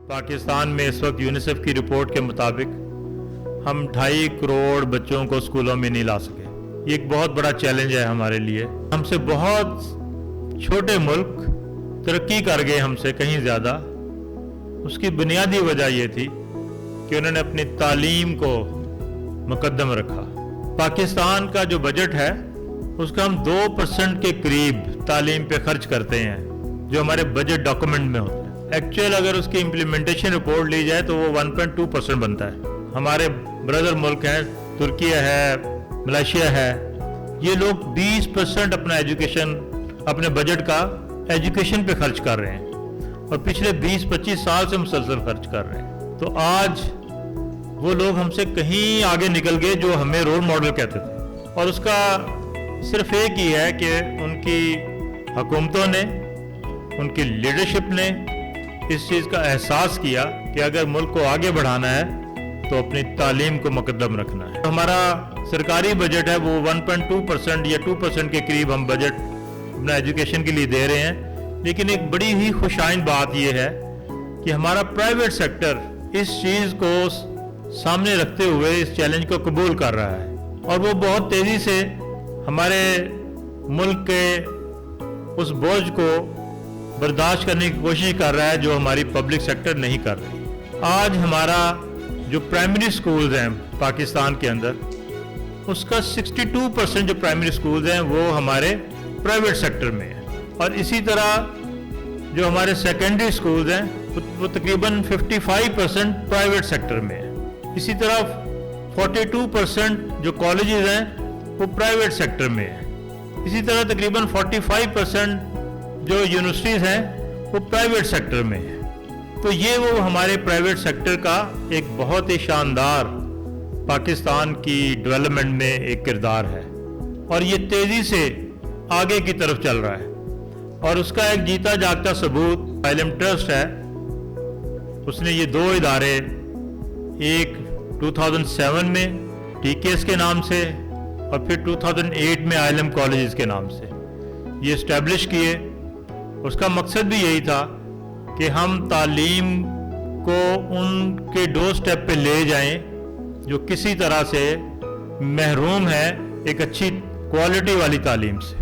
पाकिस्तान में इस वक्त यूनिसेफ की रिपोर्ट के मुताबिक हम 2.5 करोड़ बच्चों को स्कूलों में नहीं ला सके। ये एक बहुत बड़ा चैलेंज है हमारे लिए। हमसे बहुत छोटे मुल्क तरक्की कर गए हमसे कहीं ज़्यादा। उसकी बुनियादी वजह ये थी कि उन्होंने अपनी तालीम को मुकद्दम रखा। पाकिस्तान का जो बजट है उसका हम 2% के करीब तालीम पे खर्च करते हैं, जो हमारे बजट डॉक्यूमेंट में होता है। एक्चुअल अगर उसकी इम्प्लीमेंटेशन रिपोर्ट ली जाए तो वो 1.2% बनता है। हमारे ब्रदर मुल्क हैं, तुर्किया है, मलेशिया है, ये लोग 20% अपना एजुकेशन, अपने बजट का एजुकेशन पे खर्च कर रहे हैं और पिछले 20-25 साल से मुसलसल खर्च कर रहे हैं। तो आज वो लोग हमसे कहीं आगे निकल गए जो हमें रोल मॉडल कहते थे, और उसका सिर्फ एक ही है कि उनकी हुकूमतों ने, उनकी लीडरशिप ने इस चीज़ का एहसास किया कि अगर मुल्क को आगे बढ़ाना है तो अपनी तालीम को मुकद्दम रखना है। हमारा सरकारी बजट है वो 1.2% या 2% के करीब हम बजट अपना एजुकेशन के लिए दे रहे हैं। लेकिन एक बड़ी ही खुशाइन बात यह है कि हमारा प्राइवेट सेक्टर इस चीज़ को सामने रखते हुए इस चैलेंज को कबूल कर रहा है, और वो बहुत तेज़ी से हमारे मुल्क के उस बोझ को बर्दाश्त करने की कोशिश कर रहा है जो हमारी पब्लिक सेक्टर नहीं कर रही। आज हमारा जो प्राइमरी स्कूल्स हैं पाकिस्तान के अंदर, उसका 62% जो प्राइमरी स्कूल्स हैं वो हमारे प्राइवेट सेक्टर में है, और इसी तरह जो हमारे सेकेंडरी स्कूल्स हैं वो तकरीबन 55% प्राइवेट सेक्टर में है। इसी तरह 42% जो कॉलेजेस हैं वो प्राइवेट सेक्टर में है। इसी तरह तकरीबन 45% जो यूनिवर्सिटीज़ हैं वो प्राइवेट सेक्टर में है। तो ये वो हमारे प्राइवेट सेक्टर का एक बहुत ही शानदार पाकिस्तान की डेवलपमेंट में एक किरदार है, और ये तेज़ी से आगे की तरफ चल रहा है। और उसका एक जीता जागता सबूत इल्म ट्रस्ट है। उसने ये 2 इदारे, एक 2007 में TKS के नाम से और फिर 2008 में ILM कॉलेजेस के नाम से ये इस्टेब्लिश किए। उसका मकसद भी यही था कि हम तालीम को उनके डोर स्टेप पे ले जाएं जो किसी तरह से महरूम है एक अच्छी क्वालिटी वाली तालीम से।